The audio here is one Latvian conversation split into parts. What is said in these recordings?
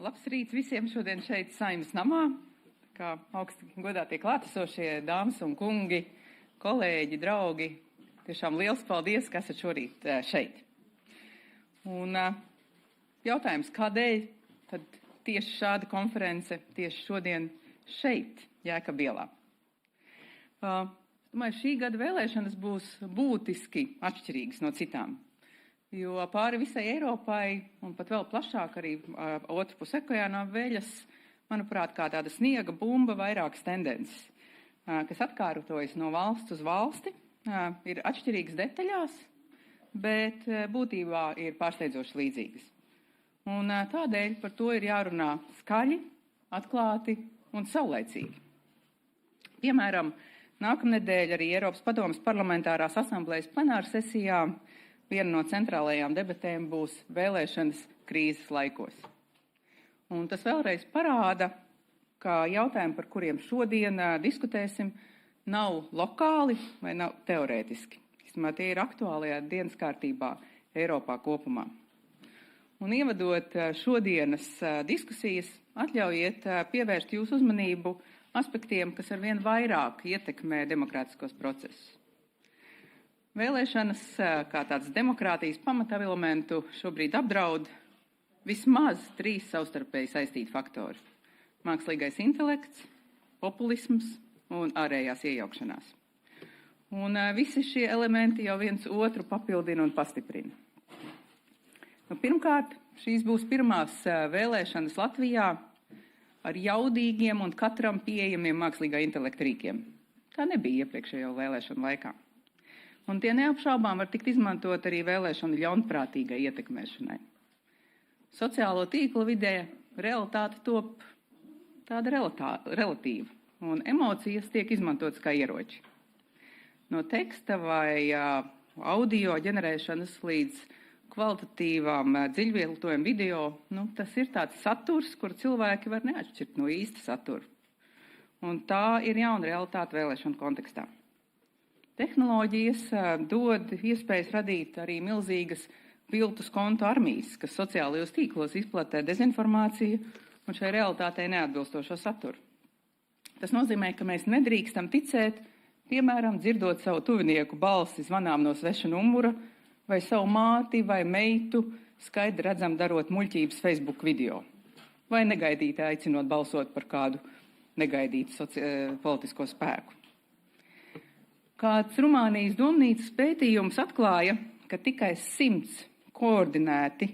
Labs rīts visiem šodien šeit Saeimas namā, kā augsti godātie klātesošie dāmas un kungi, kolēģi, draugi. Tiešām liels paldies, ka esat šorīt šeit. Un jautājums, kādēļ tad tieši šāda konference tieši šodien šeit, Jēkabu ielā? Domāju, šī gada vēlēšanas būs būtiski atšķirīgas no citām. Jo pāri visai Eiropai un pat vēl plašāk arī otru pusi okeāna veļas, manuprāt, kā tāda sniega bumba vairākas tendences, kas atkārtojas no valsts uz valsti, ir atšķirīgas detaļās, bet būtībā ir pārsteidzoši līdzīgas. Un tādēļ par to ir jārunā skaļi, atklāti un saulaicīgi. Piemēram, nākamnedēļ arī Eiropas padomes parlamentārās asamblējas plenāra sesijā viena no centrālajām debatēm būs vēlēšanas krīzes laikos. Un tas vēlreiz parāda, ka jautājumi, par kuriem šodien diskutēsim, nav lokāli vai nav teorētiski. Tie ir aktuālajā dienas kārtībā Eiropā kopumā. Un ievadot šodienas diskusijas, atļaujiet pievērst jūsu uzmanību aspektiem, kas arvien vairāk ietekmē demokrātiskos procesus. Vēlēšanas kā tāds demokrātijas pamatelementu šobrīd apdraud vismaz 3 savstarpēji saistīti faktori – mākslīgais intelekts, populisms un ārējās iejaukšanās. Un visi šie elementi jau viens otru papildina un pastiprina. Pirmkārt, šīs būs pirmās vēlēšanas Latvijā ar jaudīgiem un katram pieejamiem mākslīgā intelekta rīkiem. Tā nebija iepriekšējo vēlēšanu laikā. Un tie neapšaubām var tikt izmantot arī vēlēšanu ļaunprātīgai ietekmēšanai. Sociālo tīklu vidē realitāte top tāda relatīva, un emocijas tiek izmantotas kā ieroči. No teksta vai audio ģenerēšanas līdz kvalitatīvām dziļvietojumu video, tas ir tāds saturs, kur cilvēki var neatšķirt no īsta satura. Un tā ir jauna realitāte vēlēšanu kontekstā. Tehnoloģijas dod iespējas radīt arī milzīgas viltus kontu armijas, kas sociālajos tīklos izplatē dezinformāciju un šai realitātei neatbilstošo saturu. Tas nozīmē, ka mēs nedrīkstam ticēt, piemēram, dzirdot savu tuvinieku balsi zvanām no sveša numura vai savu māti vai meitu skaidri redzam darot muļķības Facebook video vai negaidīti aicinot balsot par kādu negaidītu politisko spēku. Kāds Rumānijas domnīcas pētījums atklāja, ka tikai 100 koordinēti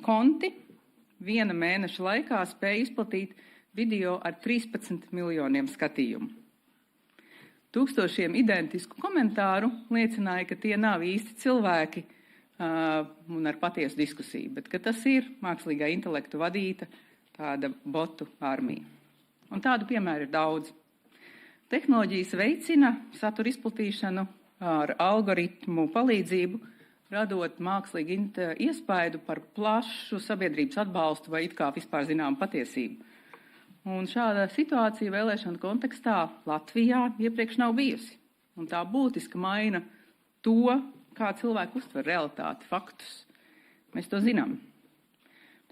konti viena mēneša laikā spēja izplatīt video ar 13 miljoniem skatījumu. Tūkstošiem identisku komentāru liecināja, ka tie nav īsti cilvēki un ar patiesu diskusiju, bet ka tas ir mākslīgā intelektu vadīta tāda botu armija. Un tādu piemēru ir daudz. Tehnoloģijas veicina satura izplatīšanu ar algoritmu palīdzību, radot mākslīgi iespaidu par plašu sabiedrības atbalstu vai it kā vispār zinām patiesību. Un šāda situācija vēlēšana kontekstā Latvijā iepriekš nav bijusi. Un tā būtiski maina to, kā cilvēki uztver realitāti, faktus. Mēs to zinām.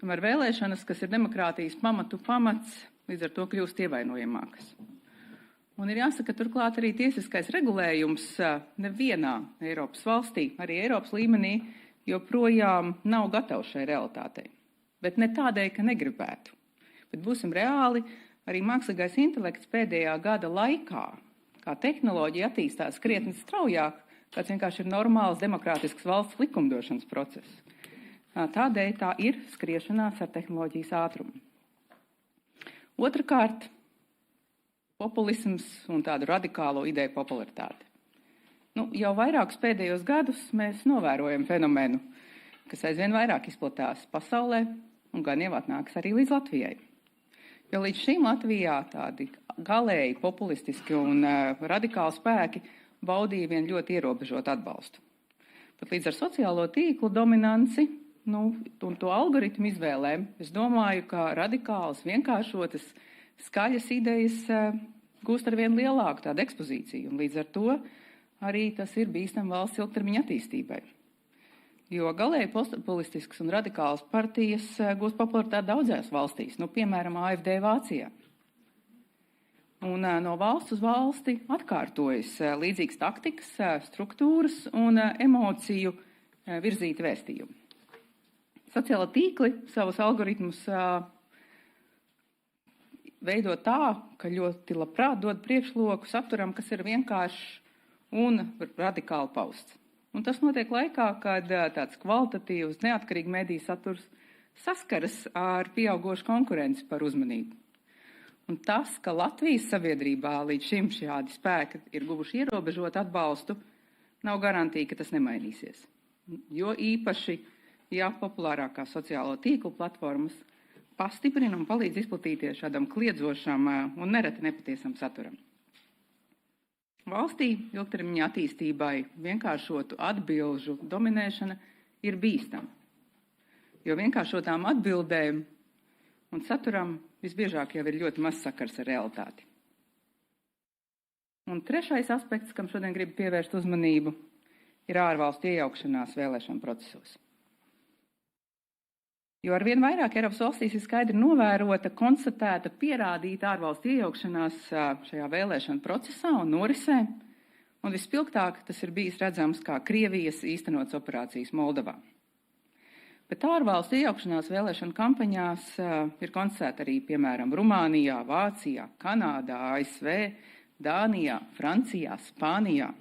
Tomēr vēlēšanas, kas ir demokrātijas pamats, līdz ar to kļūst ievainojamākas. Un ir jāsaka, turklāt arī tiesiskais regulējums nevienā Eiropas valstī, arī Eiropas līmenī, joprojām nav gatavs šai realitātei. Bet ne tādēļ, ka negribētu. Bet būsim reāli, arī mākslīgais intelekts pēdējā gada laikā, kā tehnoloģija attīstās krietni straujāk, kāds vienkārši ir normāls demokrātisks valsts likumdošanas process. Tādēļ tā ir skriešanās ar tehnoloģijas ātrumu. Otrakārt, populisms un tādu radikālo ideju popularitāti. Jau vairākus pēdējos gadus mēs novērojam fenomenu, kas aizvien vairāk izplatās pasaulē un gan jau atnāks arī līdz Latvijai. Jo līdz šim Latvijā tādi galēji populistiski un radikāli spēki baudīja vien ļoti ierobežot atbalstu. Pat līdz ar sociālo tīklu dominanci un to algoritmu izvēlēm, es domāju, ka radikālas, vienkāršotas, skaļas idejas gūst ar vien lielāku tādu ekspozīciju, un līdz ar to arī tas ir bīstam valsts ilgtermiņa attīstībai. jo galēji populistiskas un radikālas partijas gūst popularitāti daudzās valstīs, piemēram, AfD Vācijā. Un no valsts uz valsti atkārtojas līdzīgas taktikas, struktūras un emociju virzīti vēstījumi. Sociāla tīkli savus algoritmus veido tā, ka ļoti labprāt dod priekšloku saturam, kas ir vienkāršs un radikāli pausts. Un tas notiek laikā, kad tāds kvalitatīvs, neatkarīgi mediju saturs saskaras ar pieaugošu konkurenci par uzmanību. Un tas, ka Latvijas sabiedrībā līdz šim šādi spēki ir guvuši ierobežot atbalstu, nav garantija, ka tas nemainīsies. Jo īpaši, ja populārākās sociālo tīklu platformas pastiprina un palīdz izplatīties šādam kliedzošam un nereti nepatiesam saturam. Valstī ilgtermiņa attīstībai vienkāršotu atbilžu dominēšana ir bīstama, jo vienkāršotām atbildēm un saturam visbiežāk jau ir ļoti maz sakars ar realitāti. Un trešais aspekts, kam šodien gribu pievērst uzmanību, ir ārvalstu iejaukšanās vēlēšanu procesos. Jo arvien vairāk Eiropas valstīs ir skaidri novērota, konstatēta, pierādīta ārvalstu iejaukšanās šajā vēlēšanu procesā un norisē, un vispilgtāk tas ir bijis redzams kā Krievijas īstenotas operācijas Moldovā. Bet ārvalstu iejaukšanās vēlēšanu kampaņās ir konstatēta arī, piemēram, Rumānijā, Vācijā, Kanādā, ASV, Dānijā, Francijā, Spānijā.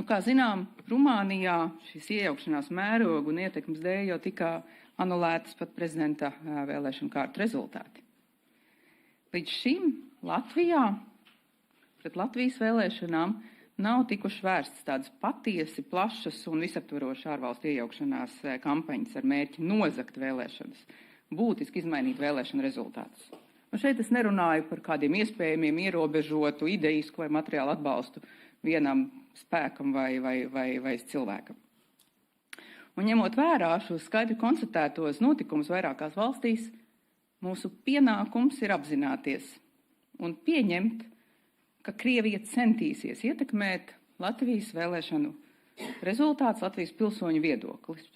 Kā zinām, Rumānijā šīs iejaukšanās mērogu un ietekmes dēļ jau tika anulētas pat prezidenta vēlēšanu kārtu rezultāti. Līdz šim Latvijā pret Latvijas vēlēšanām nav tikuši vērstas tādas patiesi plašas un visaptvarošas ārvalstu iejaukšanās kampaņas ar mērķi nozagt vēlēšanas, būtiski izmainīt vēlēšanu rezultātus. Un šeit es nerunāju par kādiem iespējamiem ierobežotu ideisku vai materiālu atbalstu vienam spēkam vai cilvēkam. Un ņemot vērā šos skaidri konstatētos notikumus vairākās valstīs, mūsu pienākums ir apzināties un pieņemt, ka Krievija centīsies ietekmēt Latvijas vēlēšanu rezultātus, Latvijas pilsoņu viedoklis.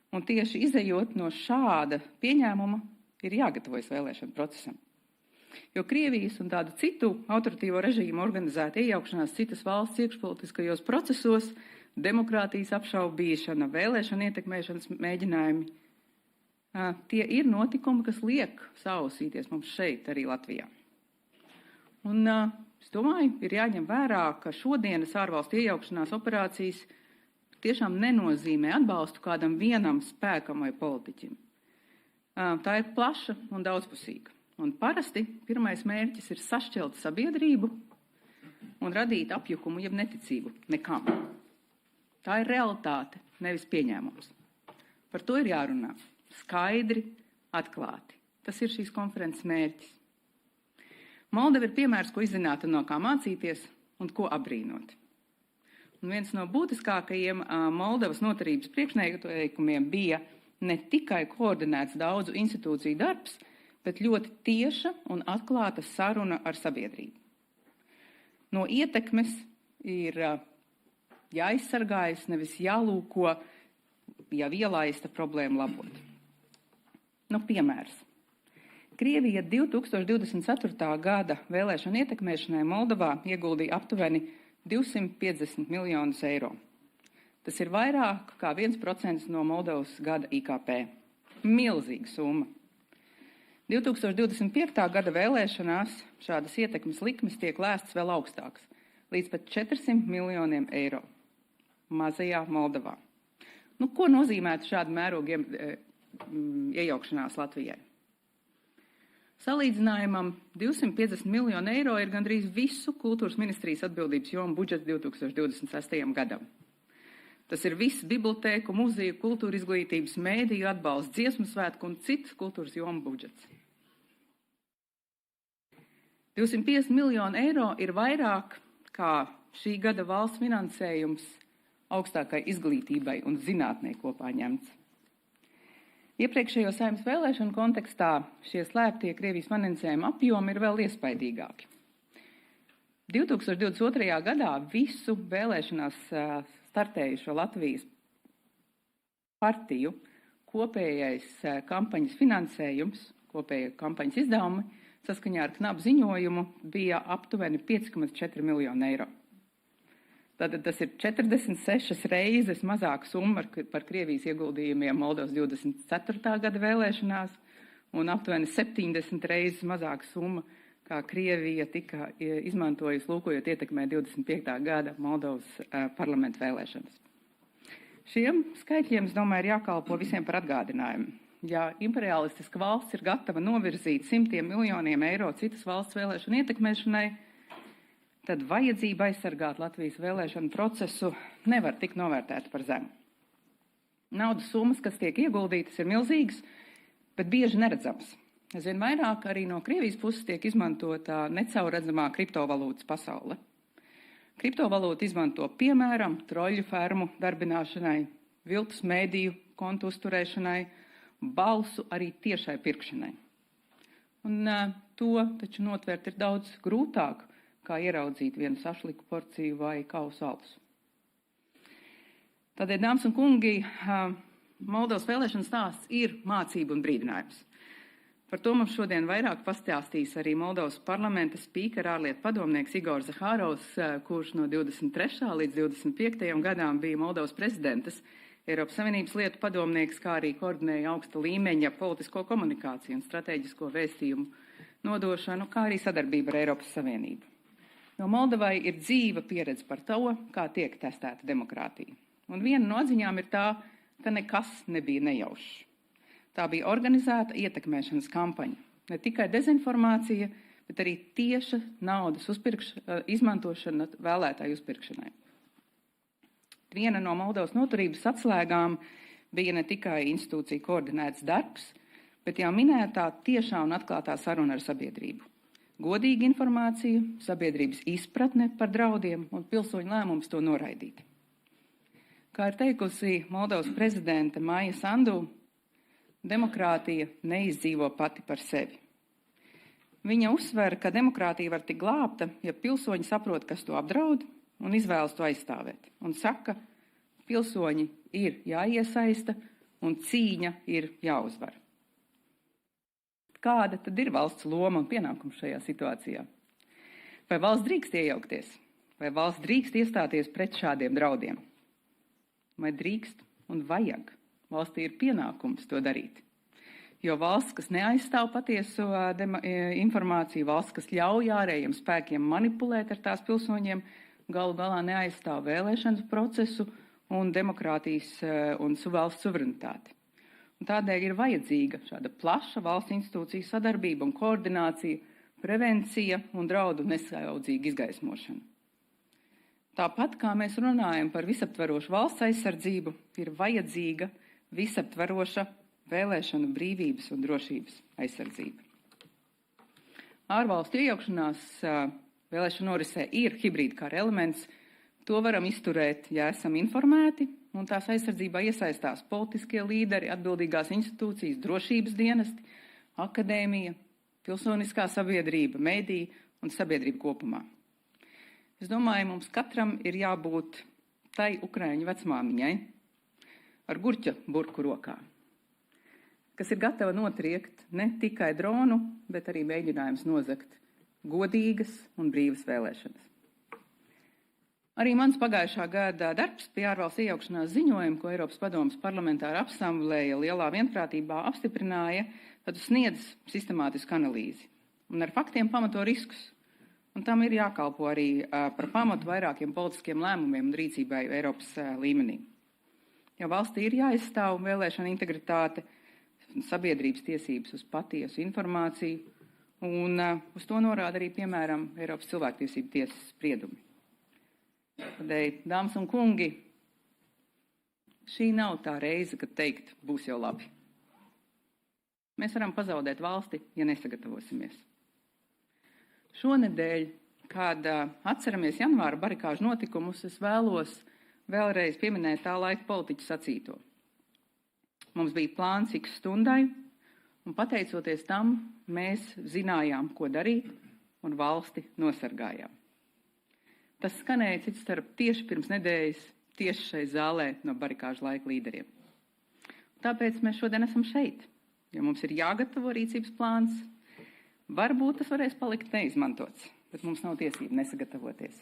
Un tieši izejot no šāda pieņēmuma ir jāgatavojas vēlēšanu procesam. Jo Krievijas un tādu citu autoritīvo režīmu organizēta iejaukšanās citas valsts iekšpolitiskajos procesos, demokrātijas apšaubīšana, vēlēšana ietekmēšanas mēģinājumi, tie ir notikumi, kas liek sausīties mums šeit, arī Latvijā. Un es domāju, ir jāņem vērā, ka šodienas ārvalstu iejaukšanās operācijas tiešām nenozīmē atbalstu kādam vienam spēkam vai politiķim. Tā ir plaša un daudzpusīga. Un parasti pirmais mērķis ir sašķelt sabiedrību un radīt apjukumu, jeb neticību nekam. Tā ir realitāte, nevis pieņēmums. Par to ir jārunā skaidri, atklāti. Tas ir šīs konferences mērķis. Moldova ir piemērs, ko izzināt un no kā mācīties un ko abrīnot. Un viens no būtiskākajiem Moldovas noturības priekšnoteikumiem bija ne tikai koordinēts daudzu institūciju darbs, bet ļoti tieša un atklāta saruna ar sabiedrību. No ietekmes ir jāizsargājas, nevis jālūko, jau ielaista problēmu labot. Piemērs. Krievija 2024. gada vēlēšanu ietekmēšanai Moldovā ieguldīja aptuveni 250 miljonus eiro. Tas ir vairāk kā 1% no Moldovas gada IKP. Milzīga summa. 2025. gada vēlēšanās šādas ietekmes likmes tiek lēstas vēl augstākas, līdz pat 400 miljoniem eiro mazajā Moldovā. Ko nozīmētu šāda mēroga iejaukšanās Latvijai? Salīdzinājumam 250 miljonu eiro ir gandrīz visu kultūras ministrijas atbildības jomu budžets 2026. gadam. Tas ir viss bibliotēku, muzeju, kultūra izglītības, mēdīju atbalsts, dziesmu svētku un citas kultūras jomu budžets. 250 miljonu eiro ir vairāk kā šī gada valsts finansējums augstākai izglītībai un zinātnē kopā ņemts. Iepriekšējo Saeimas vēlēšanu kontekstā šie slēptie Krievijas finansējuma apjomi ir vēl iespaidīgāki. 2022. gadā visu vēlēšanās startējušo Latvijas partiju kopējais kampaņas finansējums, kopēja kampaņas izdevumi, saskaņā ar KNAB ziņojumu, bija aptuveni 5,4 miljonu eiro. Tātad tas ir 46 reizes mazāka summa par Krievijas ieguldījumiem Moldovas 24. gada vēlēšanās un aptuveni 70 reizes mazāka summa, kā Krievija tika izmantojusi lūkojot ietekmē 25. gada Moldovas parlamenta vēlēšanas. Šiem skaitļiem, es domāju, ir jākalpo visiem par atgādinājumu. Ja imperialistiska valsts ir gatava novirzīt simtiem miljoniem eiro citas valsts vēlēšanu ietekmēšanai, tad vajadzība aizsargāt Latvijas vēlēšanu procesu nevar tikt novērtēta par zemu. Naudas summas, kas tiek ieguldītas, ir milzīgas, bet bieži neredzamas. Aizvien vairāk arī no Krievijas puses tiek izmantota necaurredzamā kriptovalūtas pasaule. Kriptovalūtu izmanto piemēram troļu fermu darbināšanai, viltus mēdīju kontu uzturēšanai, balsu arī tiešai pirkšanai. Un to taču notvērt ir daudz grūtāk, kā ieraudzīt vienu sašliku porciju vai kausu alus. Tādēļ, dāmas un kungi, Moldovas vēlēšana stāsts ir mācība un brīdinājums. Par to mums šodien vairāk pastāstīs arī Moldovas parlamenta spīkera ārlietu padomnieks Igors Zahārovs, kurš no 23. līdz 25. gadām bija Moldovas prezidentas, Eiropas Savienības lietu padomnieks, kā arī koordinēja augsta līmeņa politisko komunikāciju un strateģisko vēstījumu nodošanu, kā arī sadarbību ar Eiropas Savienību. Jo Moldovai ir dzīva pieredze par to, kā tiek testēta demokrātija. Un viena no atziņām ir tā, ka nekas nebija nejaušs. Tā bija organizēta ietekmēšanas kampaņa. Ne tikai dezinformācija, bet arī tieša naudas izmantošana vēlētāju uzpirkšanai. Viena no Moldovas noturības atslēgām bija ne tikai institūcija koordinēts darbs, bet jau minētā tiešā un atklātā saruna ar sabiedrību. Godīga informācija, sabiedrības izpratne par draudiem un pilsoņu lēmums to noraidīt. Kā ir teikusi Moldovas prezidente Maija Sandu, demokrātija neizdzīvo pati par sevi. Viņa uzsver, ka demokrātija var tikt glābta, ja pilsoņi saprot, kas to apdraud un izvēlas to aizstāvēt. Un saka, pilsoņi ir jāiesaista un cīņa ir jāuzvar. Kāda tad ir valsts loma un pienākums šajā situācijā? Vai valsts drīkst iejaukties? Vai valsts drīkst iestāties pret šādiem draudiem? Vai drīkst un vajag? Valstī ir pienākums to darīt. Jo valsts, kas neaizstāv patieso informāciju, valsts, kas ļauj ārējiem spēkiem manipulēt ar tās pilsoņiem, galu galā neaizstāv vēlēšanas procesu un demokrātijas un valsts suverenitāti. Un tādēļ ir vajadzīga šāda plaša valsts institūciju sadarbība un koordinācija, prevencija un draudu nesaudzīga izgaismošana. Tāpat kā mēs runājam par visaptverošu valsts aizsardzību, ir vajadzīga visaptveroša vēlēšanu brīvības un drošības aizsardzība. Ārvalstu iejaukšanās vēlēšanu norisē ir hibrīda kara elements. To varam izturēt, ja esam informēti, un tās aizsardzībā iesaistās politiskie līderi, atbildīgās institūcijas, drošības dienesti, akadēmija, pilsoniskā sabiedrība, mediji un sabiedrība kopumā. Es domāju, mums katram ir jābūt tai ukraiņu vecmāmiņai ar gurķa burku rokā, kas ir gatava notriekt ne tikai dronu, bet arī mēģinājums nozagt godīgas un brīvas vēlēšanas. Arī mans pagājušā gada darbs pie ārvalstu iejaukšanās ziņojuma, ko Eiropas padomes parlamentāra asamblēja lielā vienprātībā apstiprināja, tad sniedz sistemātisku analīzi un ar faktiem pamato riskus. Un tam ir jākalpo arī par pamatu vairākiem politiskiem lēmumiem un rīcībai Eiropas līmenī. Jo valstī ir jāaizstāv vēlēšana integritāte, sabiedrības tiesības uz patiesu informāciju, un uz to norāda arī, piemēram, Eiropas cilvēktiesību tiesas spriedumi. Tādēļ, dāmas un kungi, šī nav tā reize, kad teikt, būs jau labi. Mēs varam pazaudēt valsti, ja nesagatavosimies. Šonedēļ, kad atceramies janvāra barikāžu notikumus, es vēlos vēlreiz pieminēt tā laika politiķu sacīto. Mums bija plāns X stundai, un pateicoties tam, mēs zinājām, ko darīt, un valsti nosargājām. Tas skanēja cits starp tieši pirms nedēļas, tieši šai zālē no barikāžu laika līderiem. Tāpēc mēs šodien esam šeit, jo mums ir jāgatavo rīcības plāns. Varbūt tas varēs palikt neizmantots, bet mums nav tiesība nesagatavoties.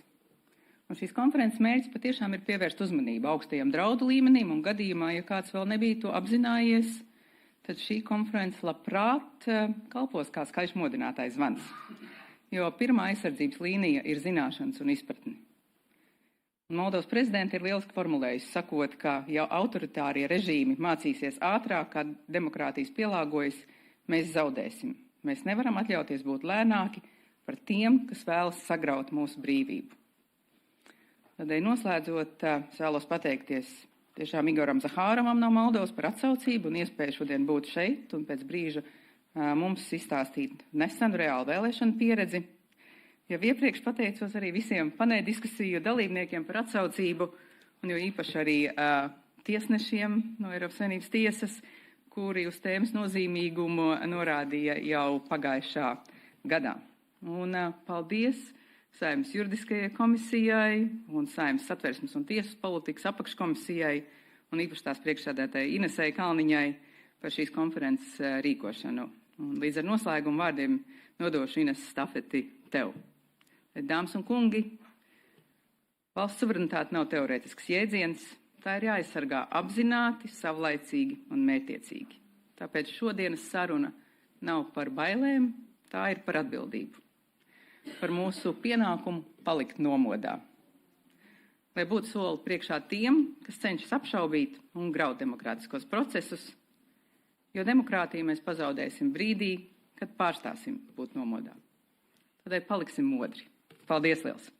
Un šīs konferences mērķis patiešām ir pievērst uzmanību augstajam draudu līmenim, un gadījumā, ja kāds vēl nebija to apzinājies, tad šī konference labprāt kalpos kā skaļš modinātājs zvans. Jo pirmā aizsardzības līnija ir zināšanas un izpratne. Moldovas prezidenta ir lieliski formulējusi, sakot, ka jau autoritārie režīmi mācīsies ātrāk, kā demokrātijas pielāgojas, mēs zaudēsim. Mēs nevaram atļauties būt lēnāki par tiem, kas vēlas sagraut mūsu brīvību. Tādēļ noslēdzot, es vēlos pateikties tiešām Igoram Zahārovam no Moldovas par atsaucību un iespēju šodien būt šeit un pēc brīža mums izstāstīt nesenu reālu vēlēšanu pieredzi. Jau iepriekš pateicos arī visiem panēldiskusiju dalībniekiem par atsaucību un jo īpaši arī tiesnešiem no Eiropas Savienības tiesas, kuri uz tēmas nozīmīgumu norādīja jau pagājušā gadā. Un paldies Saeimas juridiskajai komisijai un Saeimas satversmes un tiesas politikas apakškomisijai un īpaši tās priekšsēdētāji Inesei Kalniņai par šīs konferences rīkošanu. Un līdz ar noslēgumu vārdiem nodošu Ines stafeti tev. Dāmas un kungi, valsts suverenitāte nav teorētisks jēdziens, tā ir jāaizsargā apzināti, savlaicīgi un mērķtiecīgi. Tāpēc šodienas saruna nav par bailēm, tā ir par atbildību. Par mūsu pienākumu palikt nomodā. Lai būtu soli priekšā tiem, kas cenšas apšaubīt un graut demokrātiskos procesus, jo demokrātiju mēs pazaudēsim brīdī, kad pārstāsim būt nomodā. Tādēļ paliksim modri. Paldies liels!